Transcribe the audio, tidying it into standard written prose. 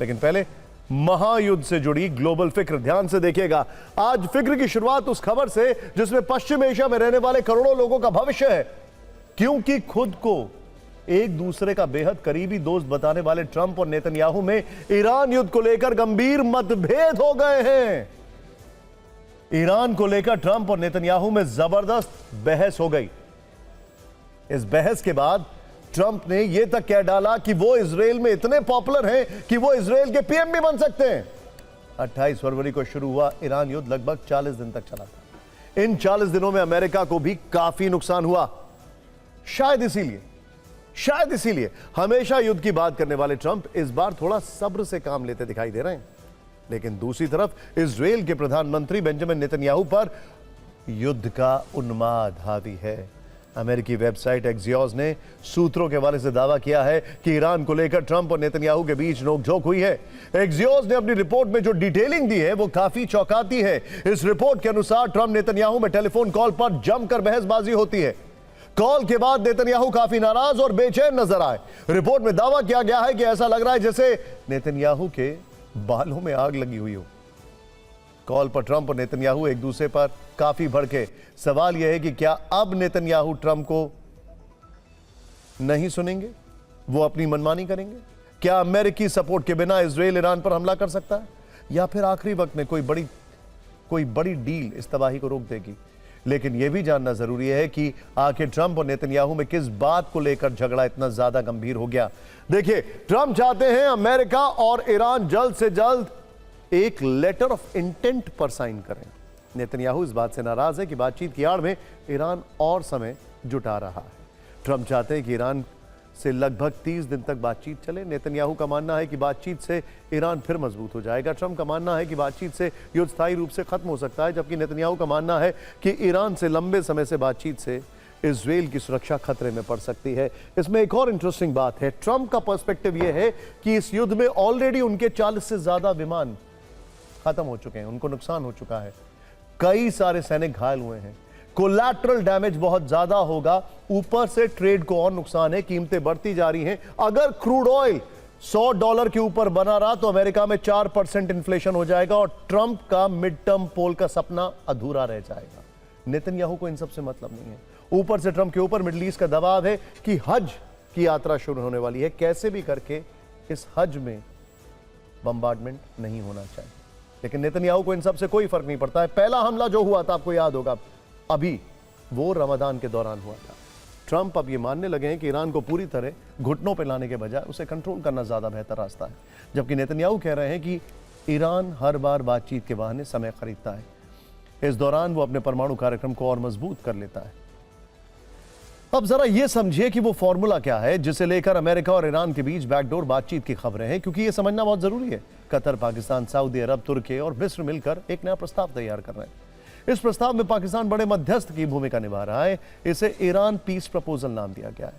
लेकिन पहले महायुद्ध से जुड़ी ग्लोबल फिक्र ध्यान से देखिएगा। आज फिक्र की शुरुआत उस खबर से जिसमें पश्चिम एशिया में रहने वाले करोड़ों लोगों का भविष्य है, क्योंकि खुद को एक दूसरे का बेहद करीबी दोस्त बताने वाले ट्रंप और नेतन्याहू में ईरान युद्ध को लेकर गंभीर मतभेद हो गए हैं। ईरान को लेकर ट्रंप और नेतन्याहू में जबरदस्त बहस हो गई। इस बहस के बाद ट्रंप ने यह तक कह डाला कि वो इजराइल में इतने पॉपुलर हैं कि वो इजराइल के पीएम भी बन सकते हैं। 28 फरवरी को शुरू हुआ ईरान युद्ध लगभग 40 दिन तक चला था। इन 40 दिनों में अमेरिका को भी काफी नुकसान हुआ। शायद इसीलिए हमेशा युद्ध की बात करने वाले ट्रंप इस बार थोड़ा सब्र से काम लेते दिखाई दे रहे हैं। लेकिन दूसरी तरफ इजराइल के प्रधानमंत्री बेंजामिन नेतन्याहू पर युद्ध का उन्माद हावी है। अमेरिकी वेबसाइट एक्सियोस ने सूत्रों के हवाले से दावा किया है कि ईरान को लेकर ट्रंप और नेतन्याहू के बीच नोकझोंक हुई है। एक्सियोस ने अपनी रिपोर्ट में जो डिटेलिंग दी है वो काफी चौंकाती है। इस रिपोर्ट के अनुसार ट्रंप नेतन्याहू में टेलीफोन कॉल पर जमकर बहसबाजी होती है। कॉल के बाद नेतन्याहू काफी नाराज और बेचैन नजर आए। रिपोर्ट में दावा किया गया है कि ऐसा लग रहा है जैसे नेतन्याहू के बालों में आग लगी हुई हो। कॉल पर ट्रंप और नेतन्याहू एक दूसरे पर काफी भड़के। सवाल यह है कि क्या अब नेतन्याहू ट्रंप को नहीं सुनेंगे, वो अपनी मनमानी करेंगे? क्या अमेरिकी सपोर्ट के बिना इजराइल ईरान पर हमला कर सकता है, या फिर आखिरी वक्त में कोई बड़ी डील इस तबाही को रोक देगी? लेकिन यह भी जानना जरूरी है कि आखिर ट्रंप और नेतन्याहू में किस बात को लेकर झगड़ा इतना ज्यादा गंभीर हो गया। देखिए, ट्रंप चाहते हैं अमेरिका और ईरान जल्द से जल्द एक लेटर ऑफ इंटेंट पर साइन करें। नेतन्याहू इस बात से नाराज है कि बातचीत की आड़ में ईरान और समय जुटा रहा है। ट्रंप चाहते हैं कि ईरान से लगभग 30 दिन तक बातचीत चले। नेतन्याहू का मानना है कि बातचीत से ईरान फिर मजबूत हो जाएगा। ट्रंप का मानना है कि बातचीत से युद्ध स्थायी रूप से खत्म हो सकता है, जबकि नेतन्याहू का मानना है कि ईरान से लंबे समय से बातचीत से इजराइल की सुरक्षा खतरे में पड़ सकती है। इसमें एक और इंटरेस्टिंग बात है। ट्रंप का पर्सपेक्टिव यह है कि इस युद्ध में ऑलरेडी उनके 40 से ज्यादा विमान खत्म हो चुके हैं, उनको नुकसान हो चुका है, कई सारे सैनिक घायल हुए हैं, कोलैटरल डैमेज बहुत ज्यादा होगा, ऊपर से ट्रेड को और नुकसान है, कीमतें बढ़ती जा रही हैं। अगर क्रूड ऑयल $100 के ऊपर बना रहा तो अमेरिका में 4% इन्फ्लेशन हो जाएगा और ट्रंप का मिड टर्म पोल का सपना अधूरा रह जाएगा। नेतन्याहू को इन सब से मतलब नहीं है। ऊपर से ट्रंप के ऊपर मिडिल ईस्ट का दबाव है कि हज की यात्रा शुरू होने वाली है, कैसे भी करके इस हज में बम्बार्डमेंट नहीं होना चाहिए। लेकिन नेतन्याहू को इन सब से कोई फर्क नहीं पड़ता है। पहला हमला जो हुआ था, आपको याद होगा, अभी वो रमजान के दौरान हुआ था। ट्रंप अब ये मानने लगे हैं कि ईरान को पूरी तरह घुटनों पर लाने के बजाय उसे कंट्रोल करना ज्यादा बेहतर रास्ता है, जबकि नेतन्याहू कह रहे हैं कि ईरान हर बार बातचीत के बहाने समय खरीदता है। इस दौरान वो अपने परमाणु कार्यक्रम को और मजबूत कर लेता है। अब जरा यह समझिए कि वो फॉर्मूला क्या है जिसे लेकर अमेरिका और ईरान के बीच बैकडोर बातचीत की खबरें हैं, क्योंकि यह समझना बहुत जरूरी है। कतर, पाकिस्तान, सऊदी अरब, तुर्की और मिस्र मिलकर एक नया प्रस्ताव तैयार कर रहे हैं। इस प्रस्ताव में पाकिस्तान बड़े मध्यस्थ की भूमिका निभा रहा है। इसे ईरान पीस प्रपोजल नाम दिया गया है।